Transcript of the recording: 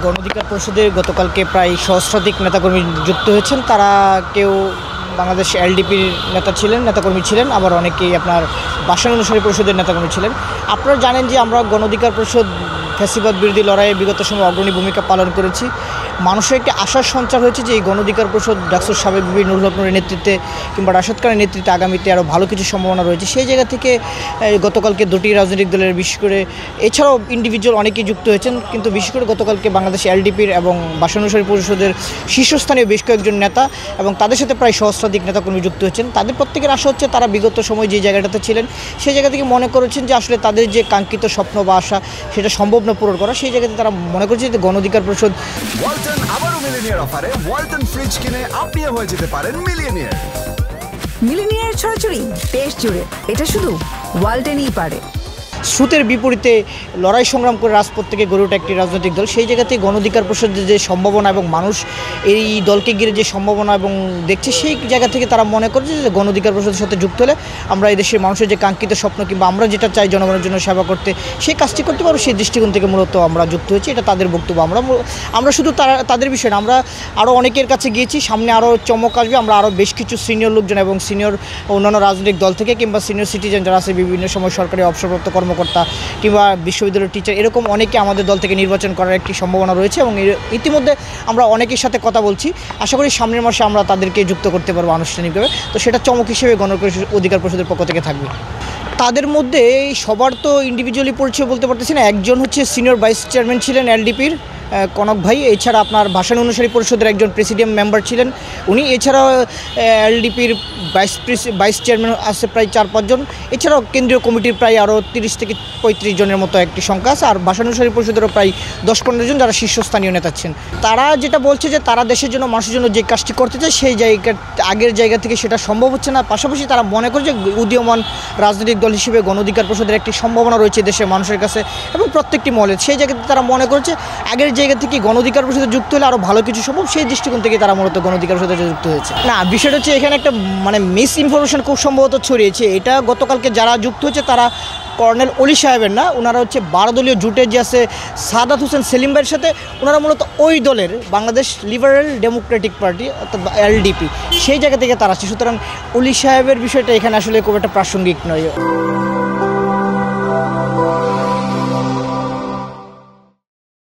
গণ অধিকার পরিষদে গতকালকে প্রায় সহস্রাধিক নেতাকর্মী যুক্ত হয়েছেন। তারা কেউ বাংলাদেশ এলডিপির নেতাকর্মী ছিলেন, আবার অনেকেই আপনার ভাষান অনুসারী পরিষদের নেতাকর্মী ছিলেন। আপনারা জানেন যে আমরা গণ অধিকার পরিষদ ফ্যাসিবাদ বিরোধী লড়াইয়ে বিগত সময় অগ্রণী ভূমিকা পালন করেছি। মানুষের একটি আশার সঞ্চার হয়েছে যে এই গণ অধিকার পরিষদ ডাক্তার সাবেক বিবি নুরুল হক নূরের নেতৃত্বে কিংবা রাশেদ খানের নেতৃত্বে আগামীতে আরও ভালো কিছু সম্ভাবনা রয়েছে। সেই জায়গা থেকে গতকালকে দুটি রাজনৈতিক দলের বিশেষ করে এছাড়াও ইন্ডিভিজুয়াল অনেকেই যুক্ত হয়েছেন, কিন্তু বিশেষ করে গতকালকে বাংলাদেশ এলডিপির এবং ভাষান অনুসারী পরিষদের শীর্ষস্থানীয় বেশ কয়েকজন নেতা এবং তাদের সাথে প্রায় সহস্রাধিক নেতাকর্মী যুক্ত হয়েছেন। তাদের প্রত্যেকের আশা হচ্ছে তারা বিগত সময় যে জায়গাটাতে ছিলেন সেই জায়গা থেকে মনে করেছেন যে আসলে তাদের যে কাঙ্ক্ষিত স্বপ্ন বা আশা সেটা সম্ভব না পূরণ করা। সেই জায়গাতে তারা মনে করছে যে গণ অধিকার পরিষদ ওয়ালটন আবারও মিলিনিয়ার অফারে ওয়ালটন ফ্রিজ কিনে আপনিও হয়ে যেতে পারেন মিলিয়নিয়ার। মিলিনিয়ার ছড়াছড়ি দেশ জুড়ে, এটা শুধু ওয়ালটনই পারে। স্রোতের বিপরীতে লড়াই সংগ্রাম করে রাজপথ থেকে গড়ে ওঠা একটি রাজনৈতিক দল, সেই জায়গাতে গণ অধিকার পরিষদের যে সম্ভাবনা এবং মানুষ এই দলকে ঘিরে যে সম্ভাবনা এবং দেখছে, সেই জায়গা থেকে তারা মনে করছে যে গণ অধিকার পরিষদের সাথে যুক্ত হলে আমরা এই দেশের মানুষের যে কাঙ্ক্ষিত স্বপ্ন কিংবা আমরা যেটা চাই জনগণের জন্য সেবা করতে, সেই কাজটি করতে পারবো। সেই দৃষ্টিকোণ থেকে মূলত আমরা যুক্ত হয়েছি। এটা তাদের বক্তব্য। আমরা শুধু তাদের বিষয় না, আমরা আরও অনেকের কাছে গিয়েছি। সামনে আরও চমক আসবে। আমরা আরও বেশ কিছু সিনিয়র লোকজন এবং সিনিয়র অন্যান্য রাজনৈতিক দল থেকে কিংবা সিনিয়র সিটিজেন যারা আছে, বিভিন্ন সময় সরকারি অবসরপ্রাপ্ত কর্মকর্তা কিংবা বিশ্ববিদ্যালয়ের টিচার, এরকম অনেকে আমাদের দল থেকে নির্বাচন করার একটি সম্ভাবনা রয়েছে এবং ইতিমধ্যে আমরা অনেকের সাথে কথা বলছি। আশা করি সামনের মাসে আমরা তাদেরকে যুক্ত করতে পারবো আনুষ্ঠানিকভাবে। তো সেটা চমক হিসেবে গণ অধিকার পরিষদের পক্ষ থেকে থাকবে। তাদের মধ্যে সবার তো ইন্ডিভিজুয়ালি পরিচয় বলতে পারতেছি না। একজন হচ্ছে সিনিয়র ভাইস চেয়ারম্যান ছিলেন এলডিপির কনক ভাই, এছাড়া আপনার ভাষান অনুসারী পরিষদের একজন প্রেসিডিয়াম মেম্বার ছিলেন উনি, এছাড়াও এলডিপির ভাইস চেয়ারম্যান আছে প্রায় 4-5 জন, এছাড়াও কেন্দ্রীয় কমিটির প্রায় আরও 30 থেকে 35 জনের মতো একটি সংখ্যা আছে। আর ভাষান অনুসারী পরিষদেরও প্রায় 10-15 জন যারা শীর্ষস্থানীয় নেতা আছেন। তারা যেটা বলছে যে তারা দেশের জন্য, মানুষের জন্য যে কাজটি করতে চায় সেই আগের জায়গা থেকে সেটা সম্ভব হচ্ছে না। পাশাপাশি তারা মনে করে যে উদীয়মান রাজনৈতিক দল হিসেবে গণ অধিকার পরিষদের একটি সম্ভাবনা রয়েছে দেশের মানুষের কাছে এবং প্রত্যেকটি মহলে। সেই জায়গাতে তারা মনে করছে আগের জায়গা থেকে গণ অধিকার পরিষদে যুক্ত হলে আরও ভালো কিছু সম্ভব। সেই দৃষ্টিকোণ থেকে তারা মূলত গণ অধিকার পরিষদে যুক্ত হয়েছে। না, বিষয়টা হচ্ছে এখানে একটা মিস ইনফরমেশন খুব সম্ভবত ছড়িয়েছে। এটা গতকালকে যারা যুক্ত হয়েছে তারা কর্নেল অলি সাহেবের না, ওনারা হচ্ছে 12 দলীয় জোটের যে আছে সাদাত হোসেন সেলিম ভাইয়ের সাথে, ওনারা মূলত ওই দলের বাংলাদেশ লিবারেল ডেমোক্রেটিক পার্টি অর্থাৎ এলডিপি, সেই জায়গা থেকে তারা আসছে। সুতরাং অলি সাহেবের বিষয়টা এখানে আসলে খুব একটা প্রাসঙ্গিক নয়।